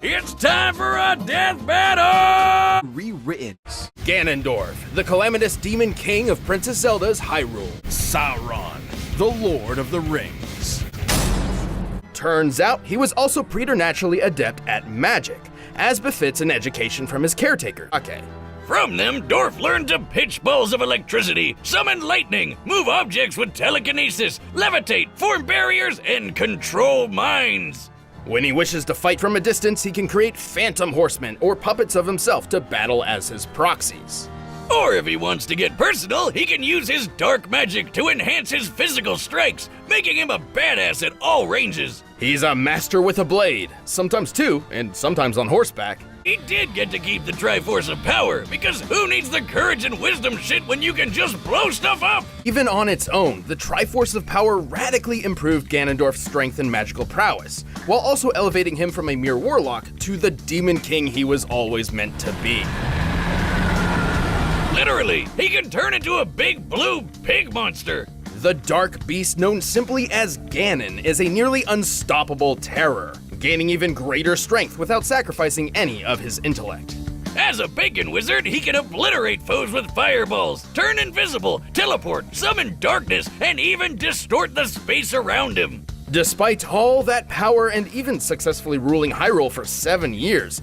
It's time for a death battle! Rewritten. Ganondorf, the calamitous demon king of Princess Zelda's Hyrule. Sauron, the Lord of the Rings. Turns out he was also preternaturally adept at magic, as befits an education from his caretaker. Okay. From them, Dorf learned to pitch balls of electricity, summon lightning, move objects with telekinesis, levitate, form barriers, and control minds. When he wishes to fight from a distance, he can create phantom horsemen or puppets of himself to battle as his proxies. Or if he wants to get personal, he can use his dark magic to enhance his physical strikes, making him a badass at all ranges. He's a master with a blade, sometimes two, and sometimes on horseback. He did get to keep the Triforce of Power, because who needs the courage and wisdom shit when you can just blow stuff up? Even on its own, the Triforce of Power radically improved Ganondorf's strength and magical prowess, while also elevating him from a mere warlock to the demon king he was always meant to be. Literally, he can turn into a big blue pig monster. The dark beast known simply as Ganon is a nearly unstoppable terror, gaining even greater strength without sacrificing any of his intellect. As a bacon wizard, he can obliterate foes with fireballs, turn invisible, teleport, summon darkness, and even distort the space around him. Despite all that power and even successfully ruling Hyrule for 7 years,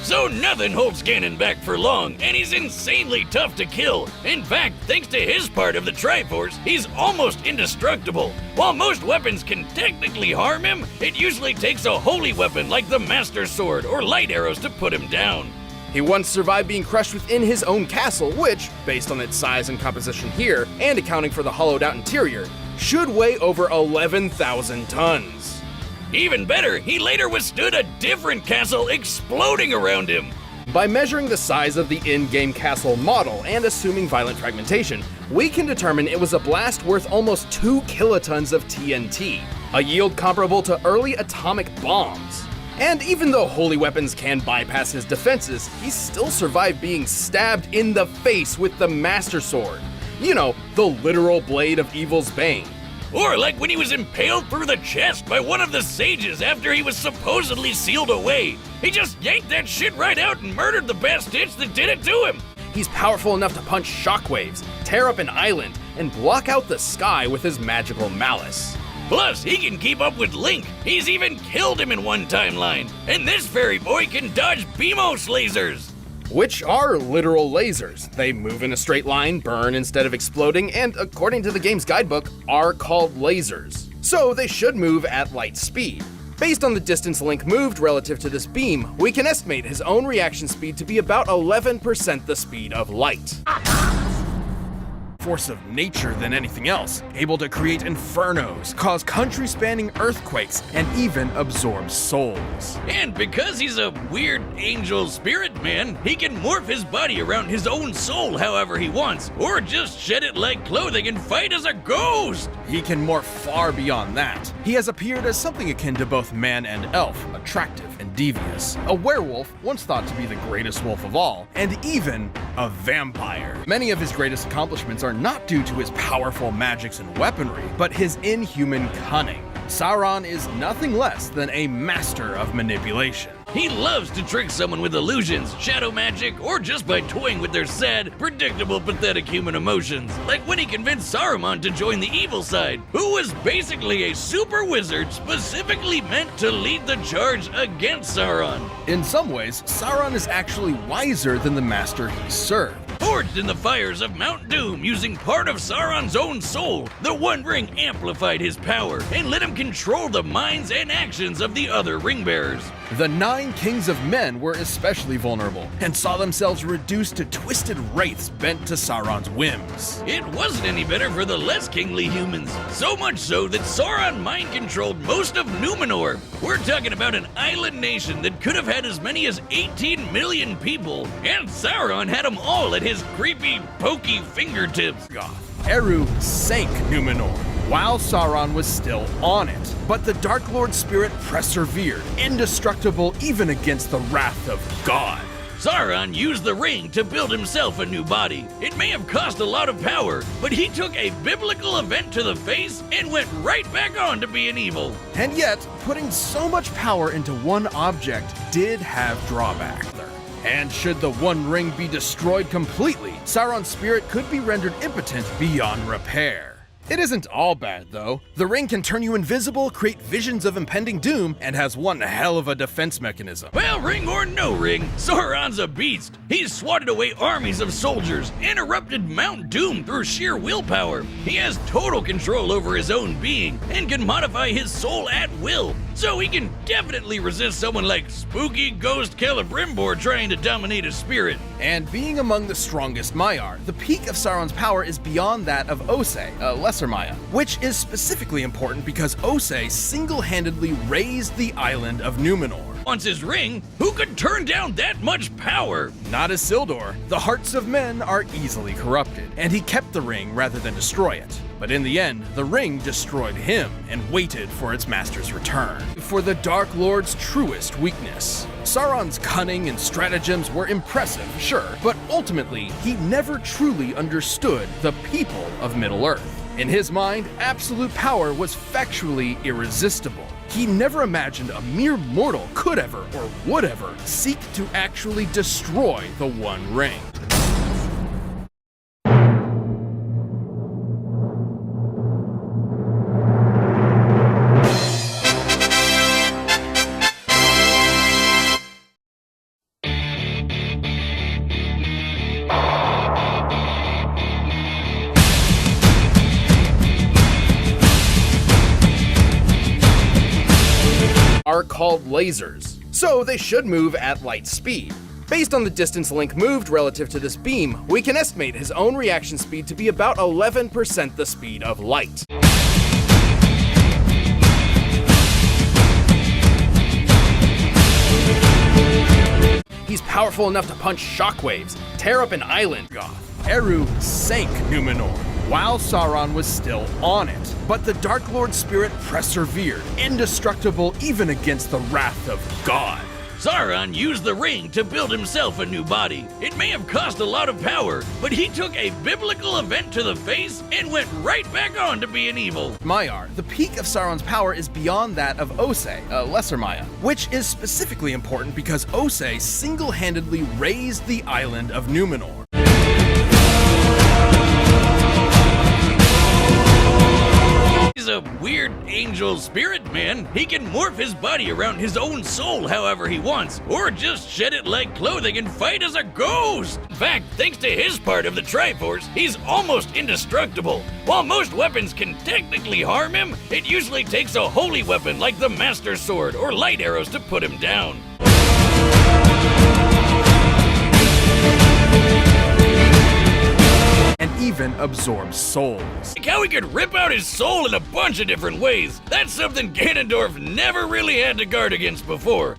so nothing holds Ganon back for long, and he's insanely tough to kill. In fact, thanks to his part of the Triforce, he's almost indestructible. While most weapons can technically harm him, it usually takes a holy weapon like the Master Sword or light arrows to put him down. He once survived being crushed within his own castle, which, based on its size and composition here, and accounting for the hollowed out interior, should weigh over 11,000 tons. Even better, he later withstood a different castle exploding around him. By measuring the size of the in-game castle model and assuming violent fragmentation, we can determine it was a blast worth almost 2 kilotons of TNT, a yield comparable to early atomic bombs. And even though holy weapons can bypass his defenses, he still survived being stabbed in the face with the Master Sword. You know, the literal blade of evil's bane. Or like when he was impaled through the chest by one of the sages after he was supposedly sealed away. He just yanked that shit right out and murdered the bastard that did it to him. He's powerful enough to punch shockwaves, tear up an island, and block out the sky with his magical malice. Plus, he can keep up with Link. He's even killed him in one timeline. And this fairy boy can dodge Beamos lasers. Which are literal lasers. They move in a straight line, burn instead of exploding, and according to the game's guidebook, are called lasers. So they should move at light speed. Based on the distance Link moved relative to this beam, we can estimate his own reaction speed to be about 11% the speed of light. Force of nature than anything else, able to create infernos, cause country-spanning earthquakes, and even absorb souls. And because he's a weird angel spirit man, he can morph his body around his own soul however he wants, or just shed it like clothing and fight as a ghost. He can morph far beyond that. He has appeared as something akin to both man and elf, attractive and devious. A werewolf, once thought to be the greatest wolf of all, and even a vampire. Many of his greatest accomplishments are not due to his powerful magics and weaponry, but his inhuman cunning. Sauron is nothing less than a master of manipulation. He loves to trick someone with illusions, shadow magic, or just by toying with their sad, predictable, pathetic human emotions. Like when he convinced Saruman to join the evil side, who was basically a super wizard specifically meant to lead the charge against Sauron. In some ways, Sauron is actually wiser than the master he served. Forged in the fires of Mount Doom using part of Sauron's own soul, the One Ring amplified his power and let him control the minds and actions of the other ring bearers. The 9 kings of men were especially vulnerable and saw themselves reduced to twisted wraiths bent to Sauron's whims. It wasn't any better for the less kingly humans, so much so that Sauron mind-controlled most of Numenor. We're talking about an island nation that could have had as many as 18 million people, and Sauron had them all at his creepy, pokey fingertips. Eru sank Numenor, while Sauron was still on it. But the Dark Lord spirit persevered, indestructible even against the wrath of God. Sauron used the ring to build himself a new body. It may have cost a lot of power, but he took a biblical event to the face and went right back on to being evil. And yet, putting so much power into one object did have drawbacks. And should the One Ring be destroyed completely, Sauron's spirit could be rendered impotent beyond repair. It isn't all bad, though. The ring can turn you invisible, create visions of impending doom, and has one hell of a defense mechanism. Well, ring or no ring, Sauron's a beast. He's swatted away armies of soldiers, interrupted Mount Doom through sheer willpower. He has total control over his own being, and can modify his soul at will. So he can definitely resist someone like spooky ghost Celebrimbor trying to dominate his spirit. And being among the strongest Maiar, the peak of Sauron's power is beyond that of Osei, a lesser Maya, which is specifically important because Osei single-handedly razed the island of Numenor. Wants his ring? Who could turn down that much power? Not Isildur. The hearts of men are easily corrupted, and he kept the ring rather than destroy it. But in the end, the ring destroyed him and waited for its master's return. For the Dark Lord's truest weakness. Sauron's cunning and stratagems were impressive, sure, but ultimately, he never truly understood the people of Middle-earth. In his mind, absolute power was factually irresistible. He never imagined a mere mortal could ever or would ever seek to actually destroy the One Ring. Are called lasers, so they should move at light speed. Based on the distance Link moved relative to this beam, we can estimate his own reaction speed to be about 11% the speed of light. He's powerful enough to punch shockwaves, tear up an island. Eru sank Numenor, while Sauron was still on it. But the Dark Lord's spirit persevered, indestructible even against the wrath of God. Sauron used the ring to build himself a new body. It may have cost a lot of power, but he took a biblical event to the face and went right back on to being evil. Maiar, the peak of Sauron's power is beyond that of Osei, a lesser Maya, which is specifically important because Osei single-handedly razed the island of Numenor. He's a weird angel spirit, man. He can morph his body around his own soul however he wants, or just shed it like clothing and fight as a ghost. In fact, thanks to his part of the Triforce, he's almost indestructible. While most weapons can technically harm him, it usually takes a holy weapon like the Master Sword or light arrows to put him down. And even absorbs souls. Like how he could rip out his soul in a bunch of different ways. That's something Ganondorf never really had to guard against before.